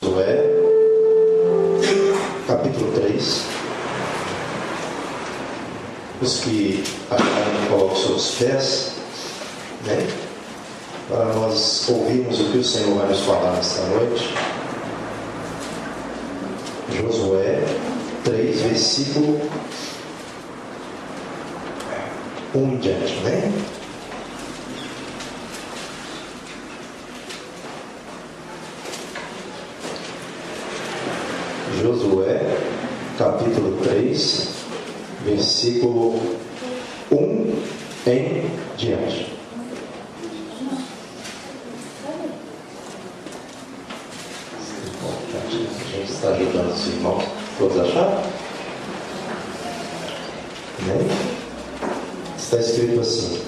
Josué, capítulo 3. Os que acharem, colocam seus pés, né? Para nós ouvirmos o que o Senhor vai nos falar nesta noite. Josué 3, versículo 1 em diante, né? Josué, capítulo 3, versículo 1 em diante. A gente está ajudando os irmãos todos a achar? Está escrito assim: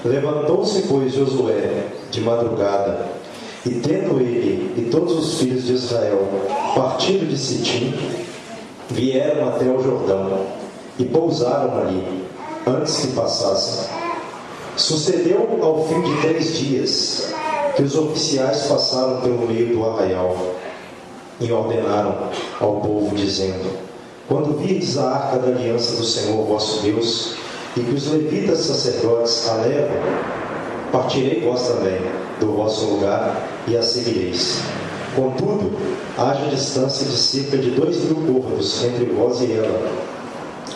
Levantou-se, pois, Josué de madrugada, e tendo ele e todos os filhos de Israel partido de Sitim, vieram até o Jordão e pousaram ali, antes que passassem. Sucedeu ao fim de 3 dias que os oficiais passaram pelo meio do arraial e ordenaram ao povo, dizendo: Quando virdes a arca da aliança do Senhor vosso Deus, e que os levitas sacerdotes a levam, partirei vós também do vosso lugar e a seguireis. Contudo, haja distância de cerca de 2.000 côvados entre vós e ela.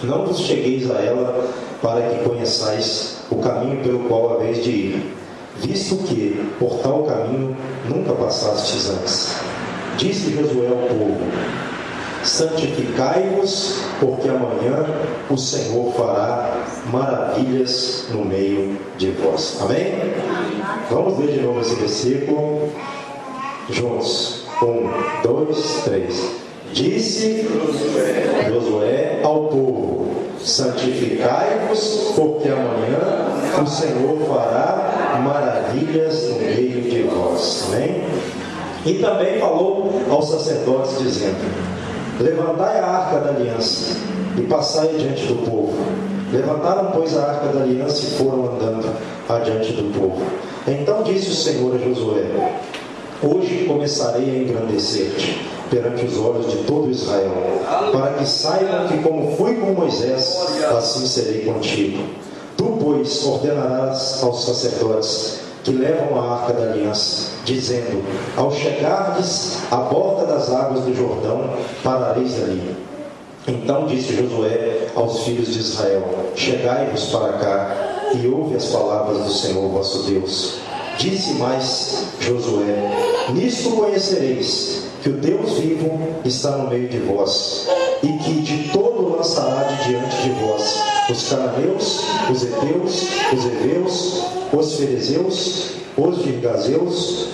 Não vos chegueis a ela, para que conheçais o caminho pelo qual haveis de ir, visto que por tal caminho nunca passastes antes. Disse Josué ao povo: Santificai-vos, porque amanhã o Senhor fará maravilhas no meio de vós. Amém? Vamos ler de novo esse versículo juntos. 1, 2, 3. Disse Josué ao povo: Santificai-vos, porque amanhã o Senhor fará maravilhas no meio de vós. Amém? E também falou aos sacerdotes, dizendo: Levantai a arca da aliança e passai diante do povo. Levantaram, pois, a arca da aliança e foram andando adiante do povo. Então disse o Senhor a Josué: Hoje começarei a engrandecer-te perante os olhos de todo Israel, para que saibam que como fui com Moisés, assim serei contigo. Tu, pois, ordenarás aos sacerdotes que levam a arca da aliança, dizendo: Ao chegardes à borda das águas do Jordão, parareis ali. Então disse Josué aos filhos de Israel: Chegai-vos para cá e ouve as palavras do Senhor vosso Deus. Disse mais Josué: Nisto conhecereis que o Deus vivo está no meio de vós, e que de todo lançará de diante de vós os cananeus, os heteus, os heveus, os ferezeus, os girgazeus,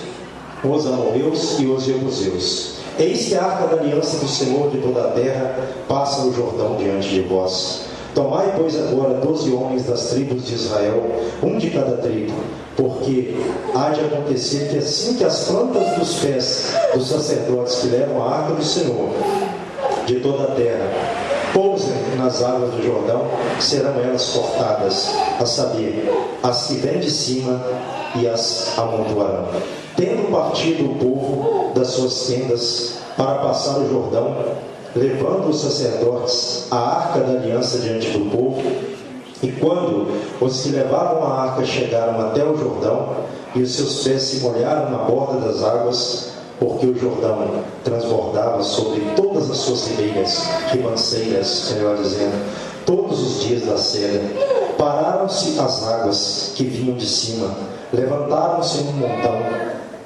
os amorreus e os jebuseus. Eis que a arca da aliança do Senhor de toda a terra passa o Jordão diante de vós. Tomai, pois, agora 12 homens das tribos de Israel, um de cada tribo, porque há de acontecer que assim que as plantas dos pés dos sacerdotes que levam a arca do Senhor de toda a terra pousem nas águas do Jordão, serão elas cortadas, a saber, as que vêm de cima, e as amontoarão. Tendo partido o povo das suas tendas para passar o Jordão, levando os sacerdotes a arca da aliança diante do povo, e quando os que levavam a arca chegaram até o Jordão, e os seus pés se molharam na borda das águas, porque o Jordão transbordava sobre todas as suas ribanceiras, melhor dizendo, todos os dias da cega, pararam-se as águas que vinham de cima, levantaram-se num montão,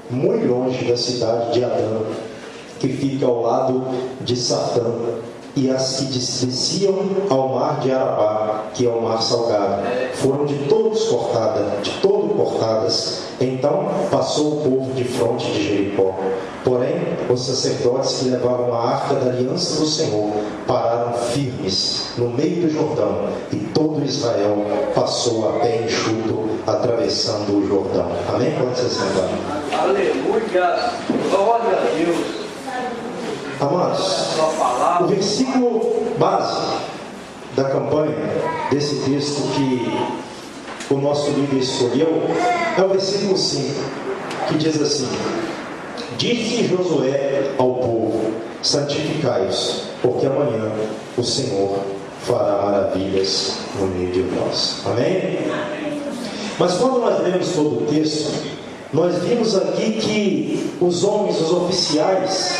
muito longe da cidade de Adã, que fica ao lado de Satã, e as que desciam ao mar de Arabá, que é o mar salgado, foram de todo cortadas. Então passou o povo de fronte de Jericó. Porém, os sacerdotes que levavam a arca da aliança do Senhor pararam firmes no meio do Jordão, e todo Israel passou a pé enxuto, atravessando o Jordão. Amém? Pode ser sentado. Aleluia! Glória a Deus! Amados, o versículo base da campanha desse texto que o nosso líder escolheu é o versículo 5, que diz assim: Disse Josué ao povo: santificai-os, porque amanhã o Senhor fará maravilhas no meio de vós. Amém? Mas quando nós lemos todo o texto, nós vimos aqui que os homens, os oficiais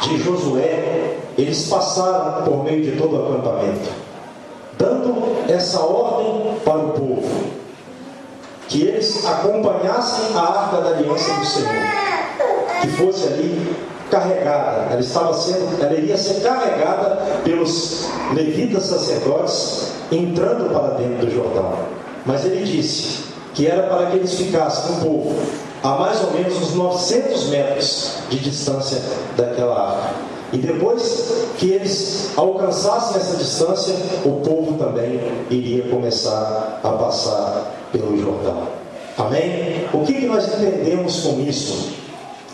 de Josué, eles passaram por meio de todo o acampamento, dando essa ordem para o povo, que eles acompanhassem a arca da aliança do Senhor, que fosse ali carregada. Ela iria ser carregada pelos levitas sacerdotes, entrando para dentro do Jordão. Mas ele disse que era para que eles ficassem, o povo, a mais ou menos uns 900 metros de distância daquela arca. E depois que eles alcançassem essa distância, o povo também iria começar a passar pelo Jordão. Amém? O que nós entendemos com isso?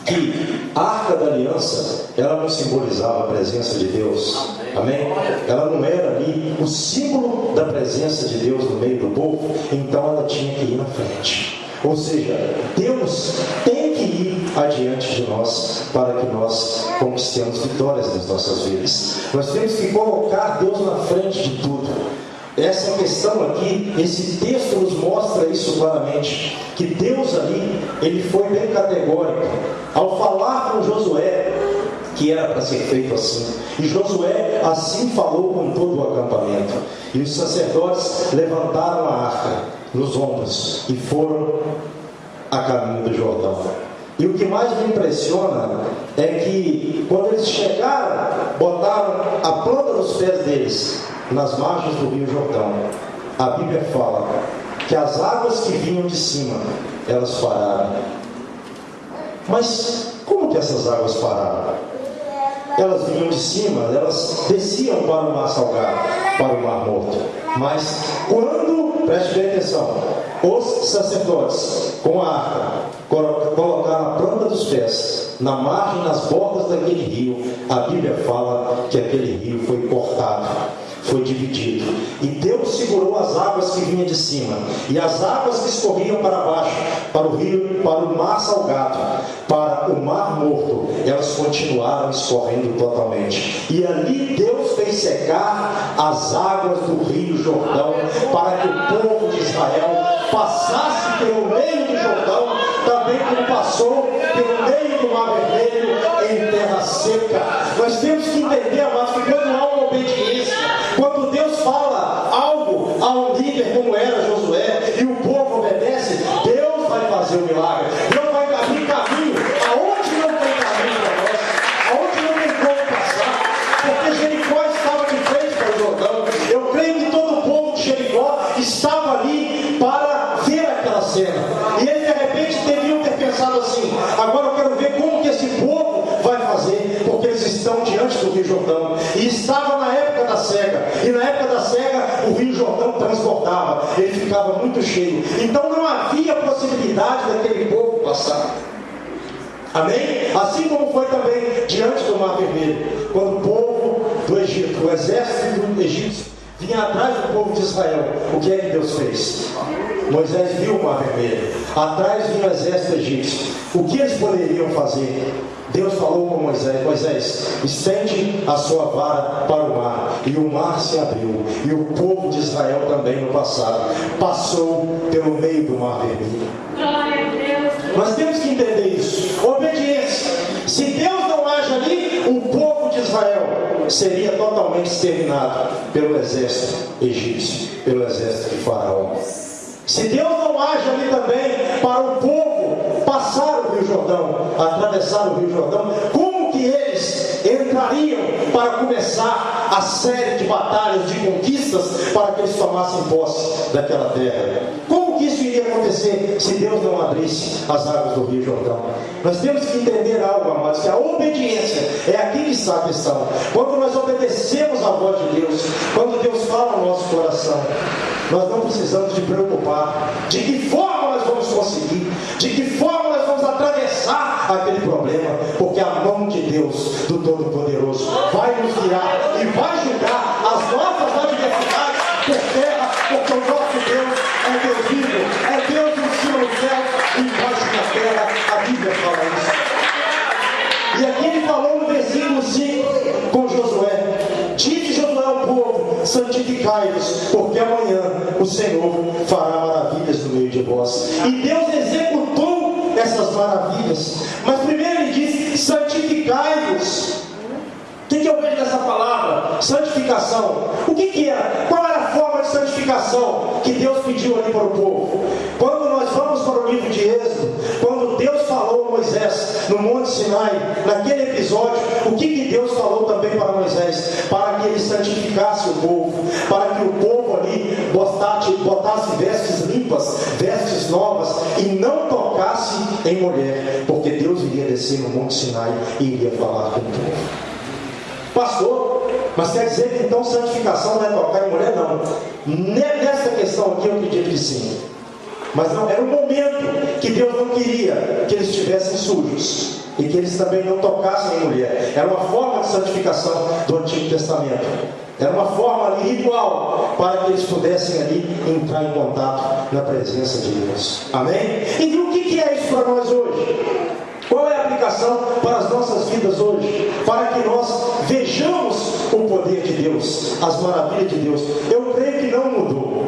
Que a arca da aliança, ela não simbolizava a presença de Deus. Amém? Ela não era ali o símbolo da presença de Deus no meio do povo, então ela tinha que ir na frente. Ou seja, Deus tem que ir adiante de nós para que nós conquistemos vitórias nas nossas vidas. Nós temos que colocar Deus na frente de tudo. Essa questão aqui, esse texto nos mostra isso claramente, que Deus ali, ele foi bem categórico ao falar com Josué que era para ser feito assim. E Josué assim falou com todo o acampamento. E os sacerdotes levantaram a arca nos ombros e foram a caminho do Jordão. E o que mais me impressiona é que quando eles chegaram, botaram a planta dos pés deles nas margens do rio Jordão, a Bíblia fala que as águas que vinham de cima, elas pararam. Mas como que essas águas pararam? Elas vinham de cima, elas desciam para o mar salgado, para o mar morto. Mas quando, preste bem atenção, os sacerdotes com a arca colocaram a planta dos pés na margem, nas bordas daquele rio, a Bíblia fala que aquele rio foi cortado, foi dividido, e Deus segurou as águas que vinham de cima, e as águas que escorriam para baixo, para o rio, para o mar salgado, para o mar morto, elas continuaram escorrendo totalmente. E ali Deus fez secar as águas do rio Jordão, para que o povo de Israel passasse pelo meio do Jordão, também como passou pelo meio do mar vermelho, em terra seca. Nós temos que entender, amados, que quando há uma obediência, quando Deus fala algo a um líder como era Josué, e o povo obedece, Deus vai fazer o milagre. Deus vai abrir caminho aonde não tem caminho para nós, aonde não tem como passar, porque Jericó estava de frente para o Jordão. Eu creio que todo o povo de Jericó estava ali para ver aquela cena, e eles de repente deviam ter pensado assim: agora eu quero ver como que esse povo vai fazer, porque eles estão diante do rio Jordão, e estava na época da cega, e na época da cega o rio Jordão transbordava, ele ficava muito cheio, então não havia possibilidade daquele povo passar. Amém? Assim como foi também diante do mar vermelho, quando o povo do Egito, o exército do Egito vinha atrás do povo de Israel, o que é que Deus fez? Moisés viu o mar vermelho, atrás vinha o exército egípcio. O que eles poderiam fazer? Deus falou com Moisés: Moisés, estende a sua vara para o mar, e o mar se abriu, e o povo de Israel também no passado passou pelo meio do mar vermelho. Glória a Deus. Nós temos que entender isso. Obediência. Se Deus não age ali, o povo de Israel seria totalmente exterminado pelo exército egípcio, pelo exército de Faraó. Se Deus não age ali também para o povo passar o rio Jordão, atravessar o rio Jordão, como que eles entrariam para começar a série de batalhas, de conquistas, para que eles tomassem posse daquela terra? Como que isso iria acontecer se Deus não abrisse as águas do rio Jordão? Nós temos que entender algo, amados, que a obediência é aqui que está a questão. Quando nós obedecemos a voz de Deus, quando Deus fala no nosso coração, nós não precisamos de preocupar de que forma nós vamos conseguir, de que forma nós vamos atravessar aquele problema, porque a mão de Deus, do Todo-Poderoso, vai nos guiar e vai julgar as nossas adversidades por terra, porque o nosso Deus é Deus vivo, é Deus em cima do céu e embaixo da terra. A Bíblia fala isso. santificai-vos, porque amanhã o Senhor fará maravilhas no meio de vós. E Deus executou essas maravilhas. Mas primeiro ele diz: santificai-vos. O que eu vejo nessa palavra? Santificação. O que era? Qual era a forma de santificação que Deus pediu ali para o povo? Quando nós vamos para o livro de Êxodo, quando Deus falou a Moisés no Monte Sinai, naquele episódio, o que Deus falou também para Moisés? Para que ele santificasse o povo, para que o povo ali botasse vestes limpas, vestes novas, e não tocasse em mulher, porque Deus iria descer no Monte Sinai e iria falar com o povo. Pastor, mas quer dizer que então santificação não é tocar em mulher? Não. Nessa questão aqui eu acredito que sim. Mas não, era um momento que Deus não queria que eles estivessem sujos e que eles também não tocassem em mulher. Era uma forma de santificação do Antigo Testamento. Era uma forma ali ritual para que eles pudessem ali entrar em contato na presença de Deus. Amém? E o que é isso para nós hoje? Qual é a aplicação para as nossas vidas hoje? Para que nós vejamos o poder de Deus, as maravilhas de Deus. Eu creio que não mudou.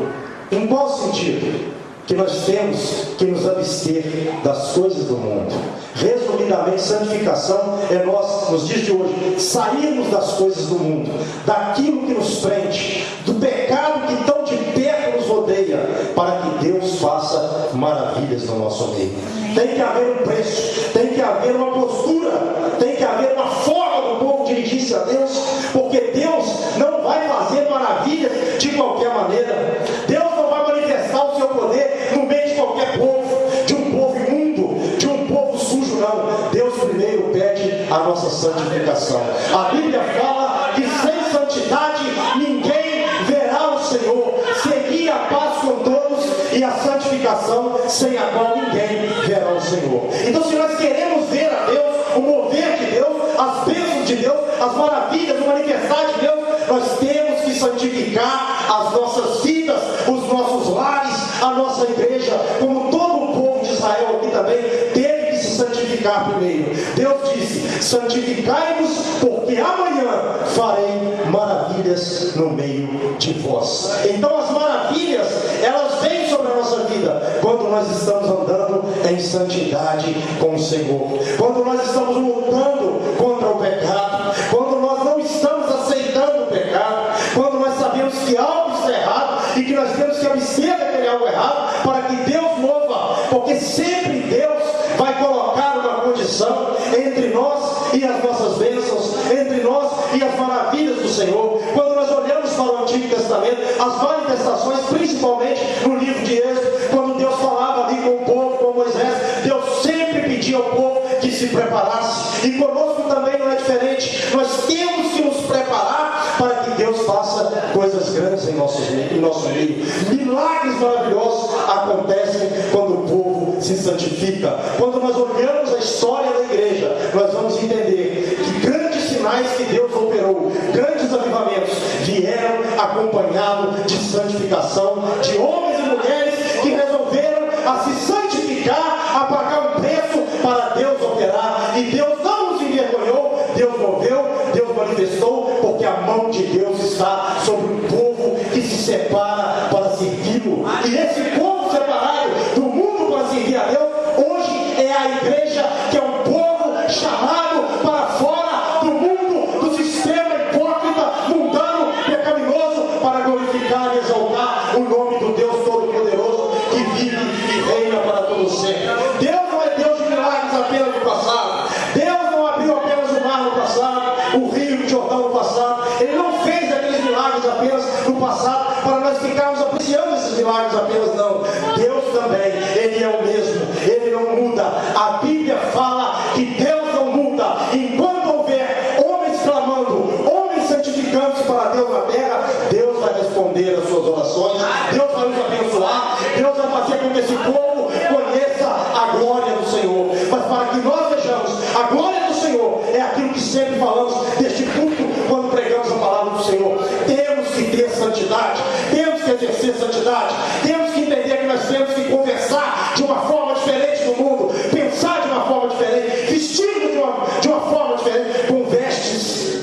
Em qual sentido? Que nós temos que nos abster das coisas do mundo. Resumidamente, santificação é nós, nos dias de hoje, sairmos das coisas do mundo, daquilo que nos prende, do pecado que tão de perto nos rodeia, para que Deus faça maravilhas no nosso meio. Tem que haver um preço, tem que haver uma postura, tem que haver uma forma do povo dirigir-se a Deus, porque Deus não vai fazer maravilhas de qualquer maneira. Deus não vai manifestar o seu poder no meio de qualquer povo, de um povo imundo, de um povo sujo, não. Deus primeiro pede a nossa santificação. A Bíblia fala que sem santidade ninguém verá o Senhor. Segui a paz com todos e a santificação, sem a qual ninguém verá o Senhor. Então, se nós queremos ver a Deus, o mover de Deus, as bênçãos de Deus, as maravilhas, o manifestar de Deus, nós temos que santificar as nossas vidas, os nossos lares, a nossa igreja, como todo o povo de Israel aqui também teve que se santificar primeiro. Deus disse: santificai-vos, porque amanhã farei maravilhas no meio de vós. Então as maravilhas, elas vêm sobre a nossa vida quando nós estamos andando em santidade com o Senhor, quando nós estamos lutando contra o pecado, quando nós não estamos aceitando o pecado, quando nós sabemos que algo está errado e que nós temos que abster daquele algo errado para que Deus mova, porque sempre Deus vai colocar uma condição entre nós e as nossas bênçãos, entre nós e as maravilhas do Senhor. Quando nós olhamos para o Antigo Testamento, as manifestações, principalmente no livro de Êxodo, quando Deus falava ali com o povo, com Moisés, Deus sempre pedia ao povo que se preparasse. E conosco também não é diferente. Nós temos que nos preparar para que Deus faça coisas grandes em nosso meio. Milagres maravilhosos acontecem quando o povo se santifica. Quando nós olhamos a história da igreja, nós vamos entender que grandes sinais que Deus operou, grandes avivamentos, vieram acompanhados de santificação, de homens e mulheres que resolveram a se santificar, a pagar um preço para Deus operar. E Deus não nos envergonhou, Deus moveu, Deus manifestou, porque a mão de Deus está sobre um povo que se separa para servi-lo. E esse povo separado do mundo para servir a Deus, hoje é a igreja, que é um povo chamado para fora do mundo, do sistema hipócrita, mundano, pecaminoso, para glorificar e exaltar o nome do Deus Todo-Poderoso, que vive e reina para todo sempre. Deus não é Deus de milagres apenas no passado. Deus não abriu apenas o mar no passado, o rio de Jordão no passado. Ele não fez aqueles milagres apenas no passado para nós ficarmos apreciando esses milagres apenas, não. Deus também, Ele é o mesmo, Ele não muda. A Bíblia fala que Deus não muda. Enquanto houver homens clamando, homens santificando-se para Deus na terra, Deus vai responder às suas orações, Deus vai nos abençoar, Deus vai fazer com que esse povo conheça a glória do Senhor. Mas para que nós vejamos a glória do Senhor, é aquilo que sempre falamos deste culto quando pregamos a palavra do Senhor. Temos que ter santidade, temos que exercer santidade, temos que entender que nós temos que conversar de uma forma diferente do mundo, pensar de uma forma diferente, vestir de uma forma diferente, com vestes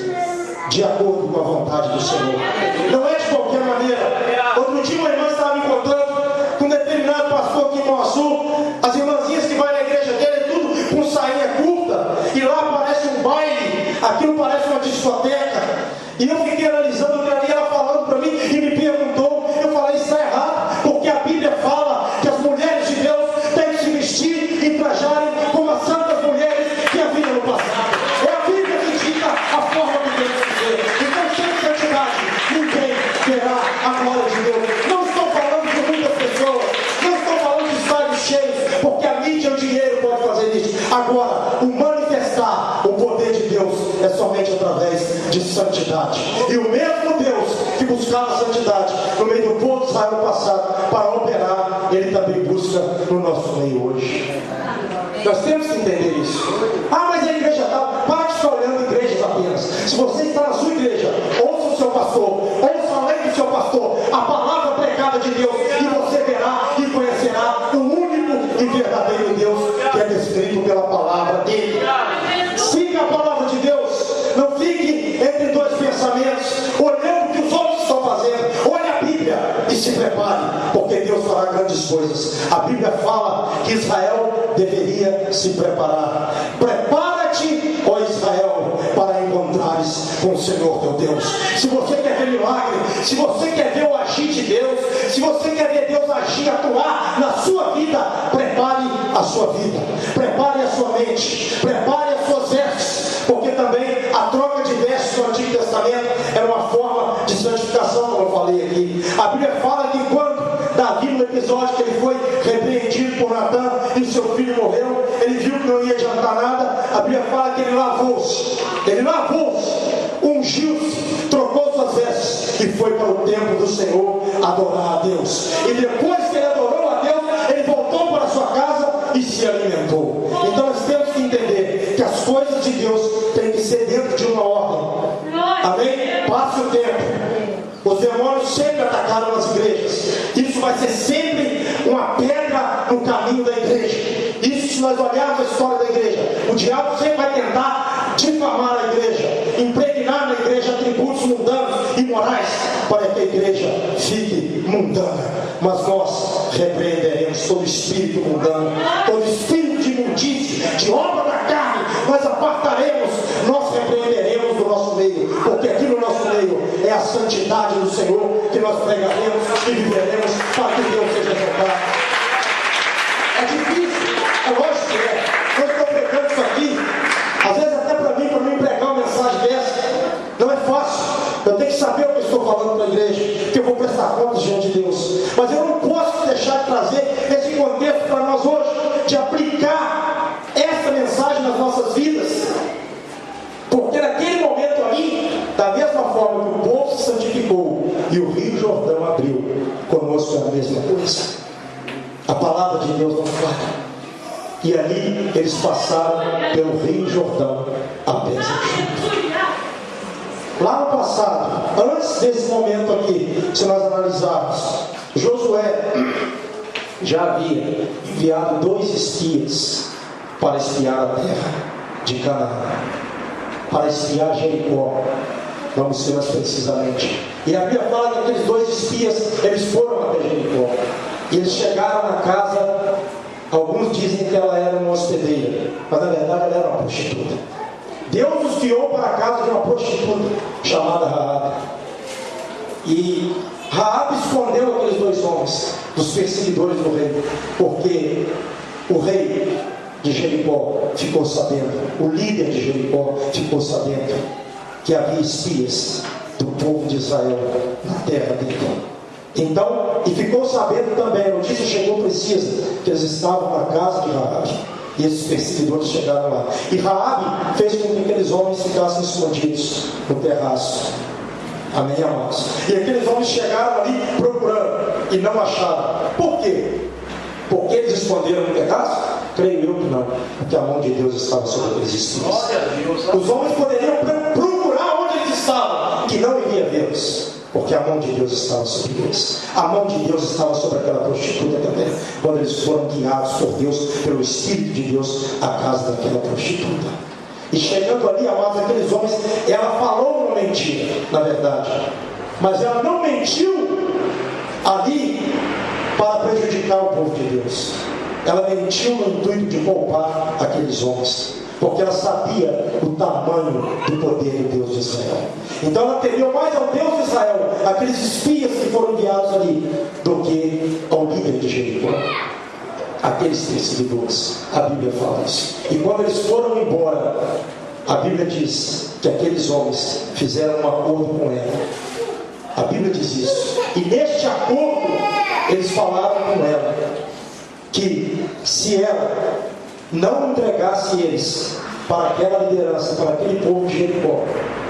de acordo com a vontade do Senhor. Não é de e lá parece um baile, aquilo parece uma discoteca, e eu fiquei analisando aquilo ali, ela falando para mim, e me perguntou, eu falei, isso é errado, porque a Bíblia fala que as mulheres de Deus têm que se vestir e trajarem como as santas mulheres que haviam no passado. É a Bíblia que dita a forma que tem que viver. Então, sem santidade, ninguém verá a glória de Deus. Não estou falando de muitas pessoas, não estou falando de estádios cheios, porque a mídia e o dinheiro pode fazer isso. Agora, o manifestar o poder de Deus é somente através de santidade. E o mesmo Deus que buscava a santidade no meio do povo de Israel no passado para operar, Ele também busca no nosso meio hoje. Nós temos que entender isso. Ah, mas a igreja está. Para de ficar olhando igrejas apenas. Se você está na sua igreja, ouça o seu pastor, ouça além do seu pastor a palavra pregada de Deus, e você verá e conhecerá o único e verdadeiro Deus que é descrito pela palavra dele. Siga a palavra de Deus. Não fique entre dois pensamentos, olhando o que os outros estão fazendo. Olhe a Bíblia e se prepare, porque Deus fará grandes coisas. A Bíblia fala que Israel deveria se preparar. Prepara-te, ó Israel, para encontrares com o Senhor teu Deus. Se você quer ver milagre, se você quer ver o agir de Deus, se você quer ver Deus agir, atuar na sua vida, prepare a sua vida, prepare a sua mente, prepare as suas vestes, porque também a troca de vestes no Antigo Testamento era uma forma de santificação, como eu falei aqui. A Bíblia fala que quando Davi, no episódio que ele foi repreendido por Natã e seu filho morreu, ele viu que não ia adiantar nada. A Bíblia fala que ele lavou-se, ungiu-se, trocou suas vestes e foi para o templo do Senhor adorar a Deus. E depois que ele adorou a Deus, ele voltou para a sua casa e se alimentou. Então nós temos que entender que as coisas de Deus têm que ser dentro de uma ordem. Amém? Passe o tempo. Os demônios sempre atacaram as igrejas. Isso vai ser sempre uma pedra no caminho da igreja. Isso, se nós olharmos a história da igreja, o diabo sempre vai tentar difamar a igreja, impregnar na igreja atributos mundanos e morais, para que a igreja fique mundana. Mas nós repreenderemos todo espírito mundano, todo espírito de imundície, de obra da carne, nós apartaremos, nós repreenderemos do nosso meio, porque aqui no nosso meio é a santidade do Senhor que nós pregaremos e viveremos para que Deus seja exaltado. É difícil, é lógico que é. Eu estou pregando isso aqui, às vezes até para mim pregar uma mensagem dessa, não é fácil. Eu tenho que saber o que eu estou falando para a igreja, porque eu vou prestar contas diante de Deus. Mas eu não posso deixar de trazer esse contexto para nós hoje, de aplicar essa mensagem nas nossas vidas. Porque naquele momento ali, da mesma forma que o povo se santificou e o Rio Jordão abriu, conosco é a mesma coisa. A palavra de Deus não falha. E ali eles passaram pelo Rio Jordão a pés enxutos. Lá no passado, antes desse momento aqui, se nós analisarmos, Josué já havia enviado 2 espias para espiar a terra de Canaã, para espiar Jericó. Vamos ser mais precisamente. E a Bíblia fala que aqueles 2 espias, eles foram até Jericó. E eles chegaram na casa, alguns dizem que ela era uma hospedeira, mas na verdade ela era uma prostituta. Deus os guiou para a casa de uma prostituta chamada Raabe. E Raabe escondeu aqueles 2 homens dos perseguidores do rei, porque o rei de Jericó ficou sabendo, o líder de Jericó ficou sabendo que havia espias do povo de Israel na terra dele. Então, e ficou sabendo também, a notícia chegou precisa, que eles estavam na casa de Raabe, e esses perseguidores chegaram lá. E Raabe fez com que aqueles homens ficassem escondidos no terraço. Amém, amados? E aqueles homens chegaram ali procurando e não acharam. Por quê? Porque eles esconderam no terraço? Creio eu que não, porque a mão de Deus estava sobre aqueles espias. Os homens poderiam procurar onde eles estavam, que não iria vê-los, porque a mão de Deus estava sobre eles. A mão de Deus estava sobre aquela prostituta também, quando eles foram guiados por Deus, pelo Espírito de Deus, à casa daquela prostituta. E chegando ali, amados, aqueles homens, ela falou uma mentira, na verdade, mas ela não mentiu ali para prejudicar o povo de Deus. Ela mentiu no intuito de poupar aqueles homens. porque ela sabia o tamanho do poder do Deus de Israel. Então ela temeu mais ao Deus de Israel, aqueles espias que foram enviados ali, do que ao líder de Jericó, aqueles perseguidores. A Bíblia fala isso. E quando eles foram embora, a Bíblia diz que aqueles homens fizeram um acordo com ela. A Bíblia diz isso. E neste acordo eles falaram com ela que se ela não entregasse eles para aquela liderança, para aquele povo de Jericó,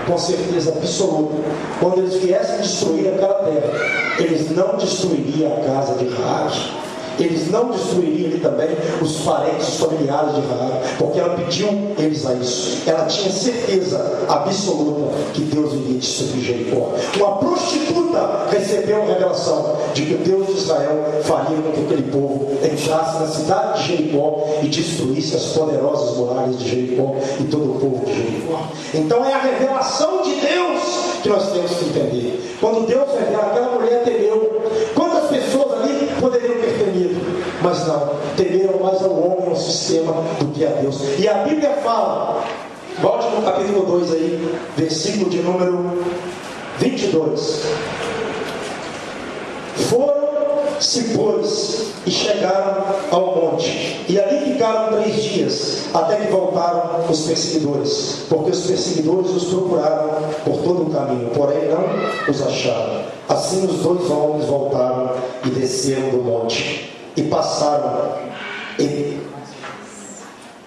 com certeza absoluta, quando eles viessem destruir aquela terra, eles não destruiriam a casa de Raabe. Eles não destruiriam ali também os parentes, os familiares de Raabe, porque ela pediu eles a isso. Ela tinha certeza absoluta que Deus iria destruir Jericó. Uma prostituta recebeu a revelação de que o Deus de Israel faria com que aquele povo entrasse na cidade de Jericó e destruísse as poderosas muralhas de Jericó e todo o povo de Jericó. Então é a revelação de Deus que nós temos que entender. Quando Deus revela, aquela mulher temeu. Quantas pessoas ali poderiam ter temido? Mas não, temeram mais ao homem, ao sistema, do que a Deus. E a Bíblia fala, volte no capítulo 2 aí, versículo de número 22. Foram-se, pois, e chegaram ao monte, e ali ficaram 3 dias, até que voltaram os perseguidores, porque os perseguidores os procuraram por todo o caminho, porém não os acharam. Assim os 2 homens voltaram e desceram do monte, e passaram, e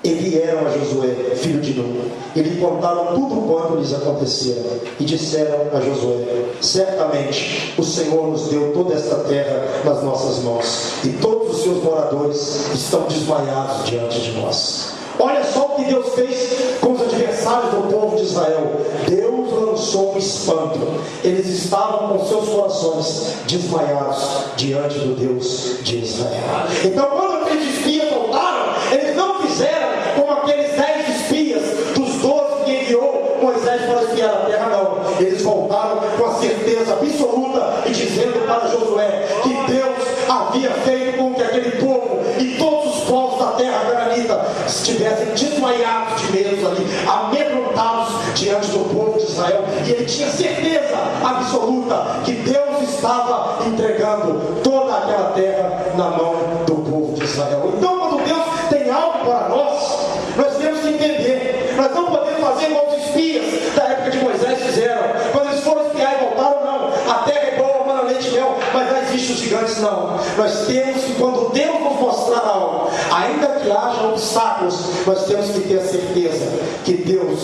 vieram a Josué, filho de Nun, e lhe contaram tudo quanto lhes acontecera, e disseram a Josué: certamente o Senhor nos deu toda esta terra nas nossas mãos, e todos os seus moradores estão desmaiados diante de nós. Olha só o que Deus fez com os adversários do povo de Israel. Deus lançou um espanto. Eles estavam com seus corações desmaiados diante do Deus de Israel. Então quando aqueles espias voltaram, eles não fizeram como aqueles 10 espias dos 12 que enviou Moisés para espiar a terra, não. Eles voltaram com a certeza absoluta e dizendo para Josué que Deus havia feito com que aquele povo e todos os povos da terra cananita estivessem desmaiados de medo ali, amedrontados diante do povo de Israel. E ele tinha certeza absoluta que Deus estava entregando toda aquela terra na mão do povo de Israel. Então quando Deus tem algo para nós temos que entender. Nós não podemos fazer como os espias da época de Moisés fizeram. Quando eles foram espiar e voltaram, não, a terra é boa, mana, leite e mel, mas não existe os gigantes, não. Nós temos que, quando Deus nos mostrar algo, ainda que haja obstáculos, nós temos que ter a certeza que Deus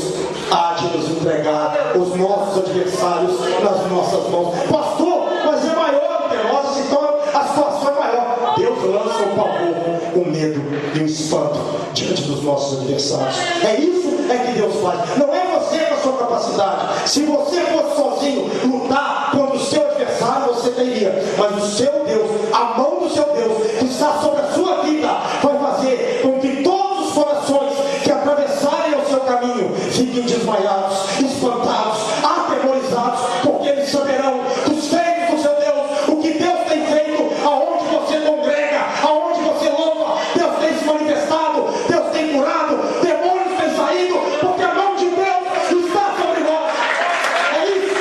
há de nos entregar os nossos adversários nas nossas mãos. Pastor, mas é maior do que nós, então a situação é maior. Deus lança o pavor, o medo e o espanto diante dos nossos adversários. É isso que Deus faz. Não é você com a sua capacidade. Se você fosse sozinho lutar contra o seu adversário, você teria. Mas o seu Deus, a mão do seu Deus que está sobre a sua vida, vai fazer com que todos os corações que atravessarem o seu caminho fiquem desmaiados, espantados, atemorizados, porque eles saberão dos feitos do seu Deus, o que Deus tem feito, aonde você congrega, aonde você louva. Deus tem se manifestado, Deus tem curado, demônios têm saído, porque a mão de Deus está sobre nós. É isso.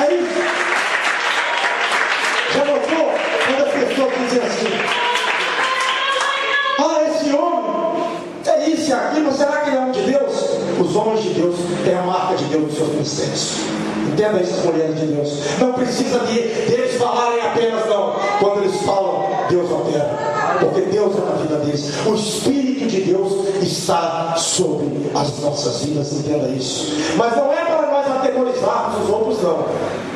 É isso. Já notou quando as pessoas dizem assim: esse homem é isso e aquilo, será que ele é homem de Deus? Os homens de Deus têm a marca de Deus nos seus ministérios. Entenda isso, as mulheres de Deus. Não precisa deles falarem apenas, não. Quando eles falam, Deus opera, porque Deus é na vida deles. O Espírito de Deus está sobre as nossas vidas. Entenda isso. Mas não é para nós atemorizarmos os outros, não.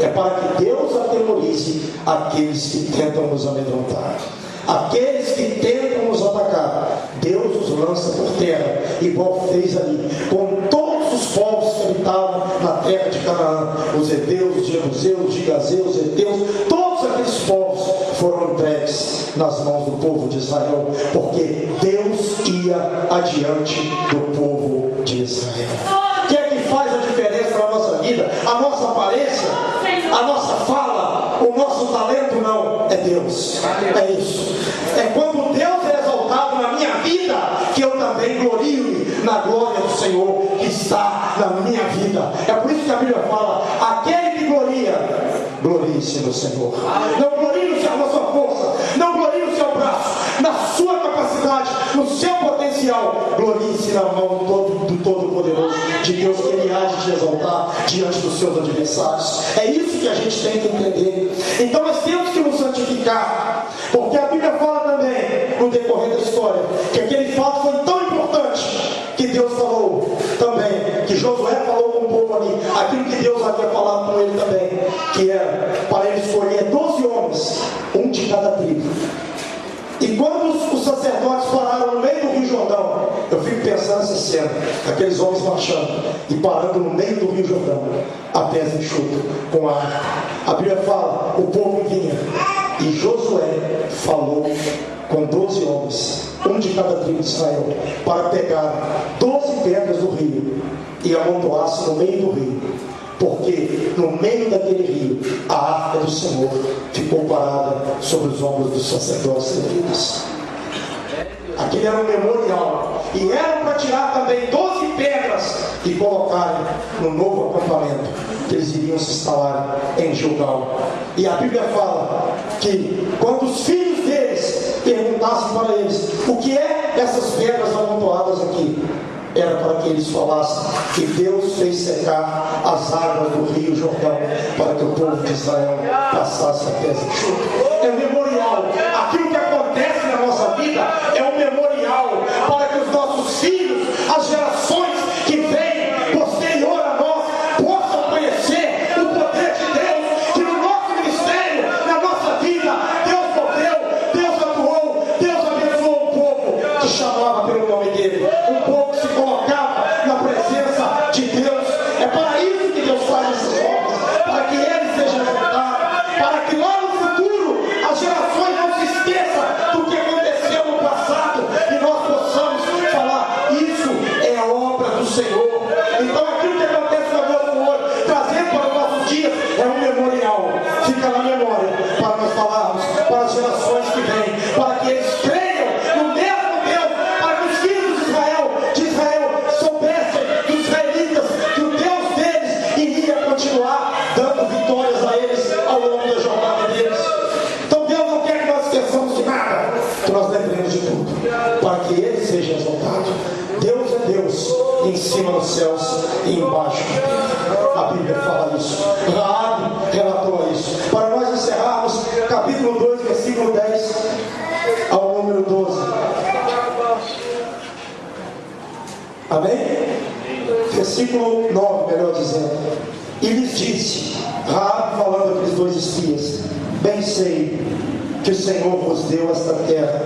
É para que Deus atemorize aqueles que tentam nos amedrontar. Aqueles que tentam nos atacar, Deus os lança por terra, igual fez ali com todos os povos que habitavam na terra de Canaã. Os heveus, os jebuseus, os gigazeus, os heteus, todos aqueles povos foram entregues nas mãos do povo de Israel, porque Deus ia adiante do povo de Israel. O que é que faz a diferença na nossa vida? A nossa aparência? A nossa fala? O nosso talento? Não, é Deus. É isso. É quando Deus é exaltado na minha vida que eu também glorio Senhor que está na minha vida. É por isso que a Bíblia fala: aquele que gloria, glorie-se no Senhor. Não glorie na sua força, não glorie no seu braço, na sua capacidade, no seu potencial. Glorie-se na mão do Todo-Poderoso, de Deus, que Ele há de te exaltar diante dos seus adversários. É isso que a gente tem que entender. Então nós temos que nos santificar, porque a Bíblia fala também, no decorrer da história, que aquele fato foi tão importante que Deus falou também, que Josué falou com o povo ali, aquilo que Deus havia falado com ele também, que era para ele escolher 12 homens, um de cada tribo. E quando os sacerdotes pararam no meio do Rio Jordão, eu fico pensando nessa cena, aqueles homens marchando e parando no meio do Rio Jordão, a pés enxuto, com a arca. A Bíblia fala: o povo vinha, e Josué falou com 12 homens, um de cada tribo de Israel, para pegar 12 pedras do rio e amontoar-se no meio do rio, porque no meio daquele rio a arca do Senhor ficou parada sobre os ombros dos sacerdotes levitas. Aquele era um memorial, e era para tirar também 12 pedras e colocarem no novo acampamento que eles iriam se instalar em Gilgal. E a Bíblia fala que quando os filhos deles perguntassem para eles: o que é essas pedras amontoadas aqui? Era para que eles falassem que Deus fez secar as águas do Rio Jordão para que o povo de Israel passasse a pés enxutos. É um memorial. Aquilo que acontece na nossa vida é um memorial para que os nossos filhos, as gerações que vêm posterior a nós, possam conhecer o poder de Deus, que no nosso ministério, na nossa vida, Deus moveu, Deus atuou, Deus abençoou um povo que chamava pelo nome dele, um povo que se colocava na presença de Deus. É para isso que Deus faz essas obras, para que ele seja exaltado, para que lá no futuro as gerações não se esqueçam do que aconteceu no passado e nós possamos falar: isso é a obra do Senhor. Então aquilo que acontece no nosso hoje, trazendo para os nossos dias, é um memorial, fica na memória para nós falarmos para as gerações que vêm, para que eles creiam no mesmo Deus, para que os filhos de Israel soubessem, dos israelitas, que o Deus deles iria continuar dando vitórias a eles ao longo da jornada deles. Então Deus não quer que nós esqueçamos de nada, que nós lembremos de tudo, para que ele seja exaltado. Deus é Deus em cima dos céus e embaixo da terra. A Bíblia fala isso. Raabe relatou isso. Para nós encerrarmos, capítulo 2, versículo 10 ao número 12. Amém? Versículo 9, melhor dizendo. E lhes disse, Raabe falando àqueles dois espias: bem sei que o Senhor vos deu esta terra,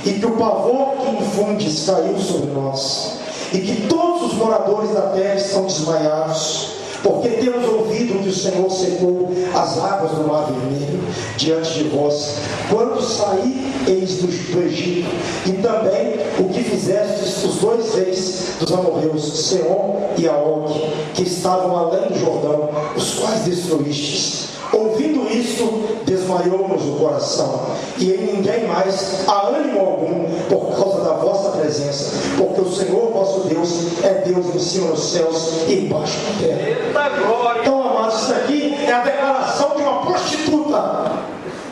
e que o pavor que infundes caiu sobre nós, e que todos os moradores da terra estão desmaiados, porque temos ouvido que o Senhor secou as águas do mar vermelho diante de vós, quando saíeis do Egito, e também o que fizestes os dois reis dos amorreus, Seom e Og, que estavam além do Jordão, os quais destruístes. Ouvindo isto, desmaiou-nos o coração, e em ninguém mais há ânimo algum por causa da vossa presença, porque o Senhor vosso Deus é Deus em cima dos céus e embaixo da terra. Então, amados, isso aqui é a declaração de uma prostituta,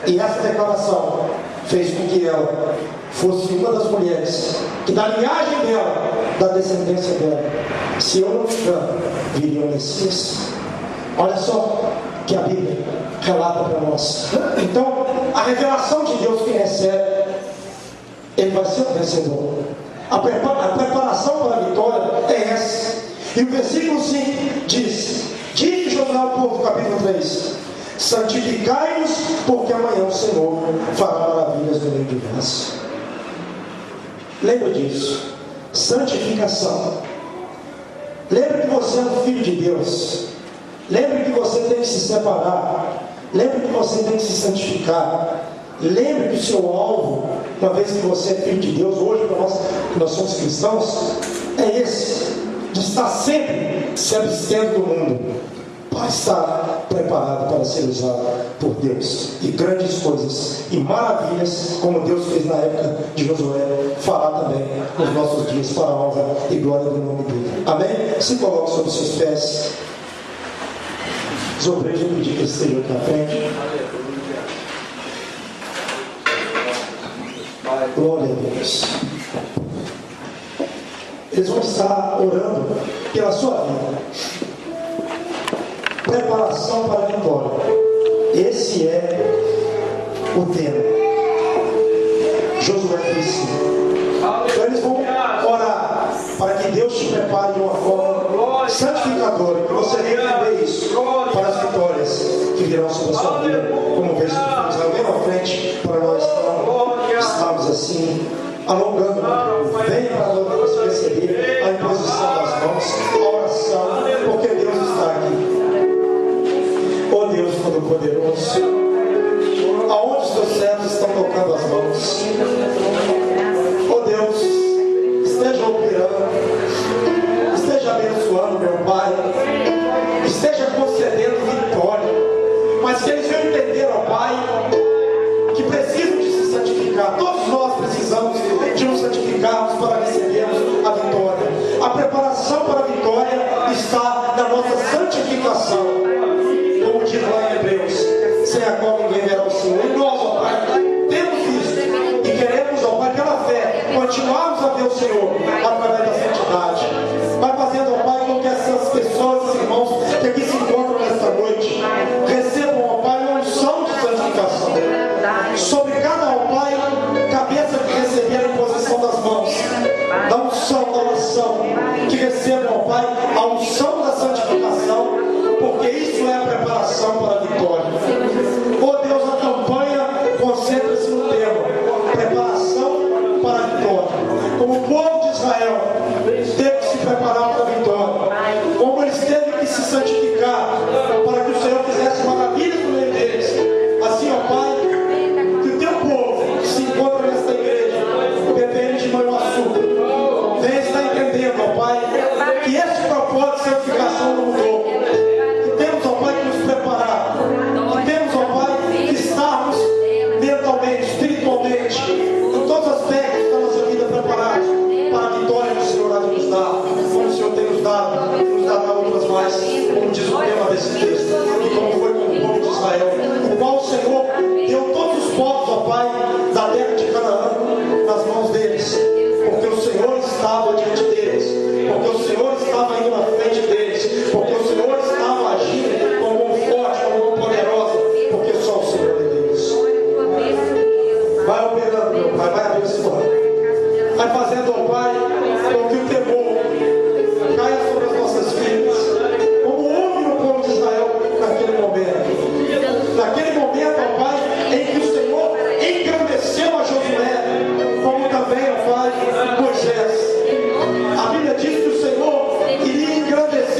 e essa declaração fez com que ela fosse uma das mulheres que da linhagem dela, da descendência dela, se eu não me engano, viria o Messias. Olha só que a Bíblia relata para nós. Então, a revelação de Deus que recebe, ele vai ser o vencedor. A preparação para a vitória é essa. E o versículo 5 diz: disse Josué ao povo, capítulo 3: santificai-vos, porque amanhã o Senhor fará maravilhas no meio de vós. Lembra disso. Santificação. Lembre que você é um filho de Deus. Lembre que você tem que se separar. Lembre que você tem que se santificar. Lembre que o seu alvo, uma vez que você é filho de Deus, hoje para nós que nós somos cristãos, é esse: de estar sempre se abstendo do mundo, para estar preparado para ser usado por Deus. E grandes coisas e maravilhas, como Deus fez na época de Josué, fará também nos nossos dias, para a honra e glória do nome dele. Amém? Se coloque sobre os seus pés. Os obreiros, eu pedi que eles estejam aqui na frente. Glória a Deus. Eles vão estar orando pela sua vida. Preparação para a vitória. Esse é o tema. Josué 3. Então eles vão orar para que Deus te prepare de uma forma santificadora, que você venha entender isso para as vitórias que virão sobre a sua vida, como vez que vem à frente para nós estamos assim alongando. Vem para nós receber a imposição das mãos, a oração, porque Deus está aqui. Oh Deus Todo-Poderoso, aonde os teus servos estão tocando as mãos, oh Deus, esteja operando, esteja abençoando, meu Pai, esteja concedendo vitória, mas que eles venham entender, ó Pai, que precisam de se santificar. Todos nós precisamos de nos santificarmos para recebermos a vitória. A preparação para a vitória está na nossa santificação, como diz lá em Hebreus, sem a qual ninguém verá o Senhor. E nós, ó Pai, temos isso e queremos, ó Pai, pela fé, continuarmos a ver o Senhor através da santidade. Vai fazendo, ó Pai, com que essas pessoas, esses irmãos que aqui se encontram nesta noite, recebam, ó Pai, uma unção de santificação sobre cada, ó Pai, cabeça que receber a imposição das mãos, da unção, da oração, que recebam, ó Pai, a unção da santificação, porque isso é a preparação para a vitória. Oh Deus, a campanha concentra-se no tema preparação para a vitória. Como o povo de Israel teve que se preparar para a vitória, como eles teve que se santificar para que o Senhor fizesse maravilhas no meio deles, assim, ó Pai, que o teu povo que se encontra nesta igreja, bebendo de mãe o açúcar, venha estar entendendo, ó Pai, que esse propósito de santificação não mudou. Que temos, ó Pai, que nos preparar, que temos, ó Pai, que estarmos mentalmente, espiritualmente, em todos os aspectos da nossa vida preparados para a vitória que o Senhor há de nos dar, como o Senhor tem nos dado, e nos dará outras mais, como diz o tema desse texto, e como foi com o povo de Israel, o qual o Senhor deu todos os povos, ó Pai, da terra de Canaã nas mãos deles, porque o Senhor estava diante deles, porque o Senhor estava indo na frente deles, porque o Senhor estava agindo com mão forte, com mão poderosa, porque só o Senhor é Deus. Vai operando, meu Pai, vai abençoando, vai fazendo, ó Pai, com que o temor caia sobre as nossas vidas, como houve no povo de Israel naquele momento. Naquele momento, ó Pai, em que o Senhor engrandeceu a Josué, como também, ó Pai, Moisés. A Bíblia diz que o Senhor iria engrandecer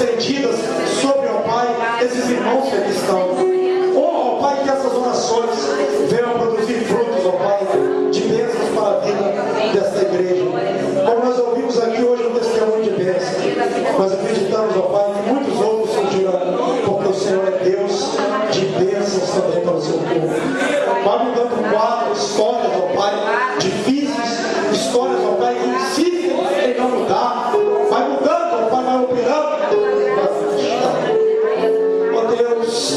estendidas sobre, ó Pai, esses irmãos que aqui estão. Ó Pai, que essas orações venham a produzir frutos, ó Pai, de bênçãos para a vida desta igreja. Como nós ouvimos aqui hoje um testemunho de bênção, nós acreditamos, ó Pai, que muitos outros surgirão, porque o Senhor é Deus de bênçãos também para o seu povo. Vai mudando quadros, histórias, ó Pai, difíceis, histórias, ó Pai, que insistem em não mudar. Vai mudando, ó Pai, vai operando. Ó Deus,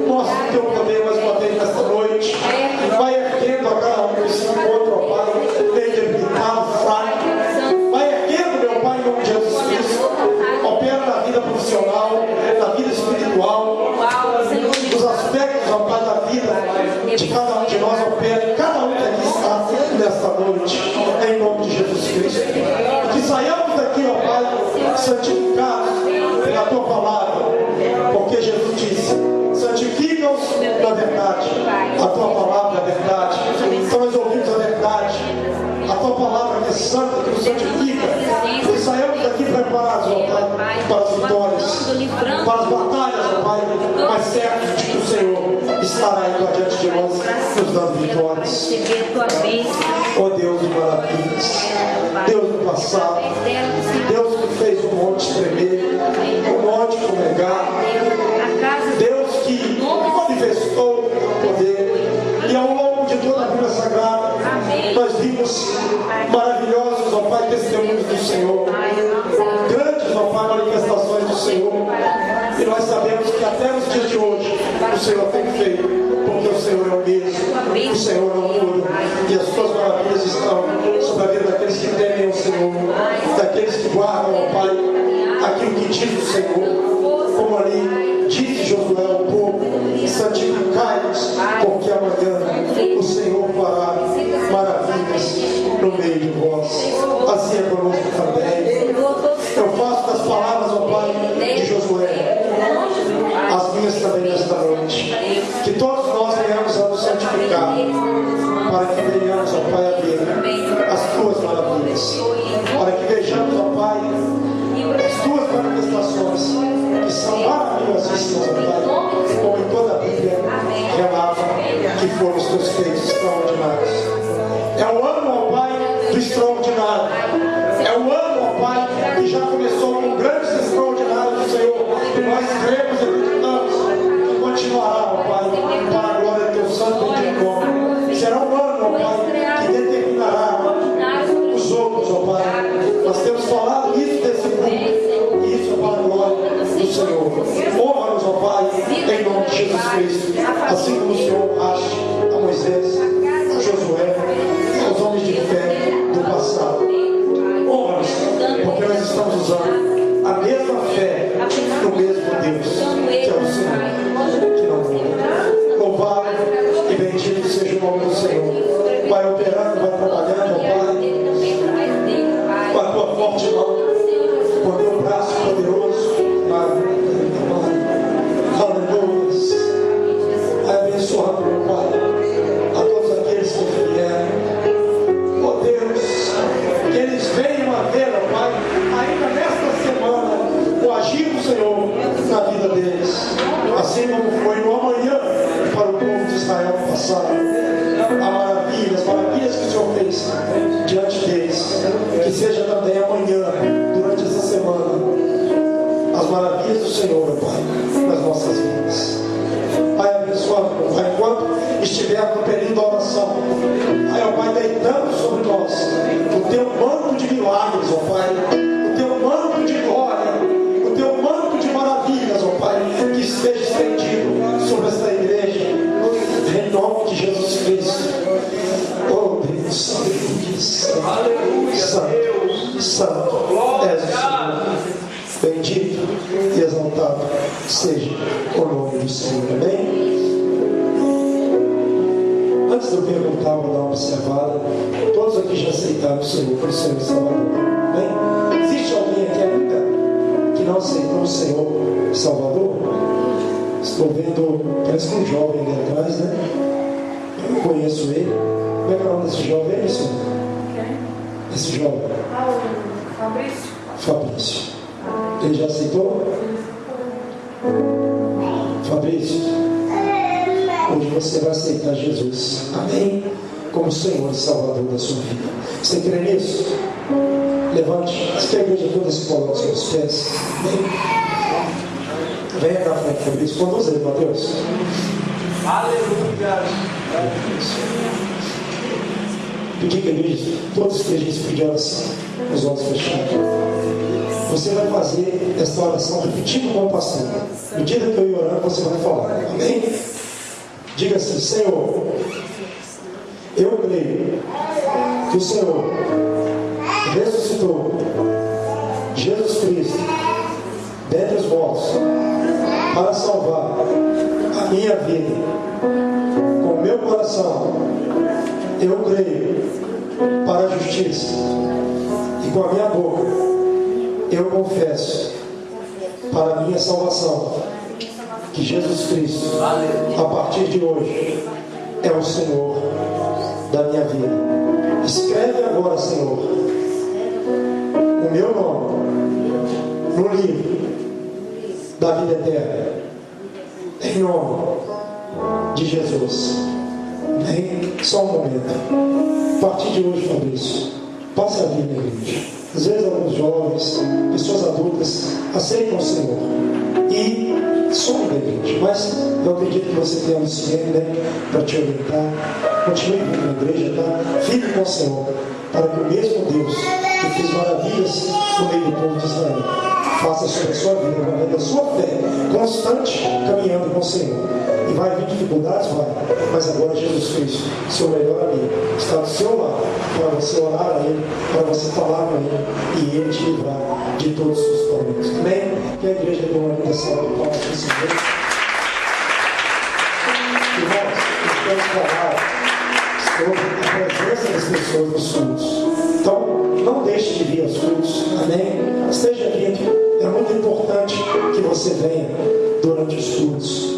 mostra o teu poder mais uma vez nesta noite. Vai erguendo a cada um que se encontra, ó Pai, meio debilitado, fraco. Vai erguendo, meu Pai, em nome de Jesus Cristo. Opera na vida profissional, na vida espiritual, nos aspectos, ó Pai, da vida de cada um de nós. Opera, cada um que aqui está nesta noite, em nome de Jesus Cristo. Que saiamos daqui, ó Pai, santificados pela tua palavra, porque Jesus disse: santifica-os na verdade, a tua palavra é a verdade. Então nós ouvimos a verdade, a tua palavra que é santa, que nos santifica. E saiamos daqui preparados, ó Pai, para as vitórias, para as batalhas, ó Pai, mas certos de que o Senhor estará indo adiante de nós, nos dando vitórias. Ó Deus de maravilhas, Deus do passado, Deus que fez o monte tremer, o monte fumegar, Deus que manifestou o teu poder. E ao longo de toda a Bíblia Sagrada, nós vimos maravilhosos, ó Pai, testemunhos do Senhor, grandes, ó Pai, manifestações do Senhor. E nós sabemos que até nos dias de hoje o Senhor tem feito, porque o Senhor é o mesmo, o Senhor não muda, e as suas maravilhas estão sobre a vida daqueles que temem o Senhor, daqueles que guardam, ó Pai, aquilo que diz o Senhor, como ali disse Josué ao povo: santificai-vos, porque amanhã o Senhor fará maravilhas no meio de vós. Assim é conosco também. Eu faço das palavras, ó Pai, de Josué as minhas também nesta noite. Que todos nós venhamos a nos santificar, para que venhamos, ó Pai, a ver as tuas maravilhas, para que vejamos, ó Pai, as tuas manifestações, que são maravilhosíssimas, ó Pai, como em toda a Bíblia relata que foram os teus feitos extraordinários. É o ano, ó Pai, do extraordinário. É o ano, ó Pai, que já começou com grandes extraordinários do Senhor. E nós cremos e acreditamos que continuará, ó Pai, para a glória do teu santo bendito nome. Será um ano, ó Pai, que determinará os outros, ó Pai. Nós temos falado isso desse grupo, e isso é para a glória do Senhor. Honra-nos, ó Pai, em nome de Jesus Cristo, assim como o Senhor honraste a Moisés, a Josué, aos homens de fé do passado. Honra-nos, porque nós estamos usando a mesma fé no mesmo Deus, que é o Senhor, que não muda. Louvado e bendito seja o nome do Senhor. Vai operando, vai trabalhando, ó Pai, com a tua forte mão, com o teu braço poderoso. Aleluia. Abençoando, meu Pai, a todos aqueles que vieram. Ó Deus, que eles venham a ver, ó Pai, ainda nesta semana, o agir do Senhor na vida deles, assim como foi no amanhã para o povo de Israel no passado. As maravilhas que o Senhor fez diante deles, que seja também amanhã, durante essa semana, as maravilhas do Senhor, meu Pai, nas nossas vidas. Pai, abençoado, meu Pai, enquanto estiver no período da oração, aí, ó Pai, deitando sobre nós o teu manto de milagres, ó Pai, o teu manto de glória, o teu manto de maravilhas, ó Pai, que esteja estendido sobre esta igreja, em nome de Jesus Cristo. Oh Deus, aleluia, santo, santo és o Senhor. Bendito e exaltado seja o nome do Senhor. Amém? Antes de eu perguntar, vou dar uma observada. Todos aqui já aceitaram o Senhor como Senhor e Salvador. Amém? Existe alguém aqui ainda que não aceitou o Senhor e Salvador? Estou vendo, parece que um jovem ali atrás, né? Eu não conheço ele. Como é que é o nome desse jovem aí, senhor? Esse jovem? Fabrício. Fabrício. Ele já aceitou? Fabrício, hoje você vai aceitar Jesus, amém? Como Senhor e Salvador da sua vida. Você crê nisso? Levante, se quer a igreja toda se coloque aos seus pés, amém? Venha cá, Fabrício, conduz ele, Mateus. Aleluia. Pedir que a igreja, todos estejam se pedir oração, os olhos fechados. Você vai fazer esta oração repetindo com o pastor. À medida que eu ir orando, você vai falar, amém? Diga assim: Senhor, eu creio que o Senhor ressuscitou Jesus Cristo dentre os mortos para salvar a minha vida. Com o meu coração eu creio para a justiça, e com a minha boca eu confesso para a minha salvação que Jesus Cristo, a partir de hoje, é o Senhor da minha vida. Escreve agora, Senhor, o meu nome no livro da vida eterna, em nome de Jesus. Amém? Só um momento. A partir de hoje, Fabrício, passe a vida na igreja. Às vezes alguns jovens, pessoas adultas, aceitam o Senhor e somem da igreja, mas eu acredito que você tenha um Senhor, né, para te orientar. Continue vindo na igreja, tá? Fique com o Senhor, para que o mesmo Deus que fez maravilhas no meio do povo de Israel faça sobre a sua vida, através da sua fé constante, caminhando com o Senhor. E vai vir dificuldades? Vai. Mas agora Jesus Cristo, seu melhor amigo, está do seu lado, para você orar a Ele, para você falar com Ele, e Ele te livrar de todos os seus problemas. Amém? Que a igreja dê uma linda salva de palmas para o Senhor. Irmãos, estamos falar sobre a presença das pessoas nos cultos. Então, não deixe de vir aos cultos. Amém? Esteja vindo. É muito importante que você venha durante os cultos.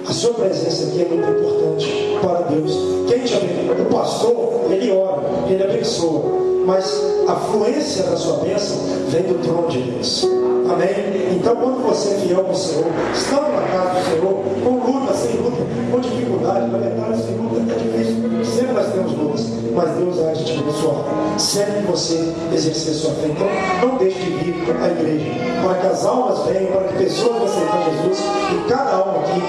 A sua presença aqui é muito importante para Deus. Quem te abençoa? O pastor, ele ora, ele abençoa. Mas a fluência da sua bênção vem do trono de Deus. Amém? Então, quando você é fiel ao Senhor, estando na casa do Senhor, com luta, sem luta, com dificuldade, na verdade, sem luta é difícil. Sempre nós temos lutas, mas Deus vai te abençoar. Sempre que você exercer sua fé. Então, não deixe de vir à igreja, para que as almas venham, para que pessoas venham aceitar Jesus. E cada alma aqui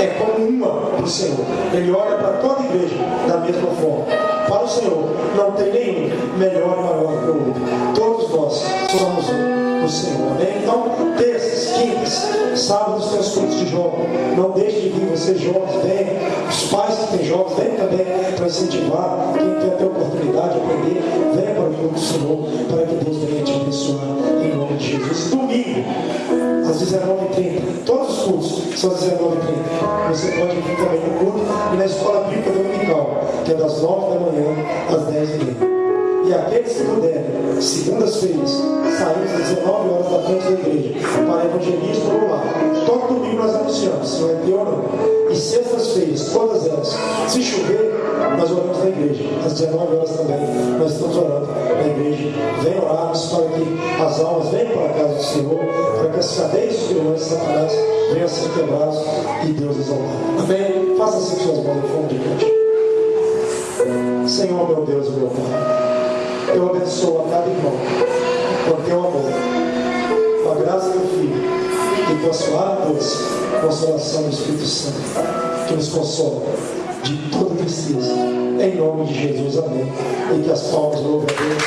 é como uma para o Senhor. Ele olha para toda a igreja da mesma forma. Para o Senhor, não tem nenhum melhor ou maior que o outro. Todos nós somos um no Senhor. Amém? Então, terças, quintas, sábados, tem os cultos de jovens. Não deixe de vir, vocês jovens, venham. Os pais que têm jovens, venham também para incentivar. Quem quer ter oportunidade de aprender, venha para o culto do Senhor, para que Deus venha te abençoar em nome de Jesus. Domingo, às 19h30, todos os cultos são às 19h30. Você pode vir também no culto e na escola bíblica dominical, que é das 9 da manhã às 10h30. E aqueles que puderem, segundas-feiras, saímos às 19 horas da frente da igreja para evangelismo no lar. Todo domingo nós anunciamos, se vai ter ou não. E sextas-feiras, todas elas, se chover, nós oramos na igreja. Às 19 horas também, nós estamos orando na igreja. Venham orarmos para que as almas venham para a casa do Senhor, para que as cadeias dos vilões de Satanás venham a ser quebradas e Deus exaltar. Amém? Faça assim suas mãos em forma de cruz. Senhor, meu Deus e meu Pai, eu abençoo a cada irmão com teu amor, com a graça do teu Filho e com a suave doce consolação do Espírito Santo, que nos consola de toda tristeza. Em nome de Jesus, amém. E que as palmas louvem a Deus.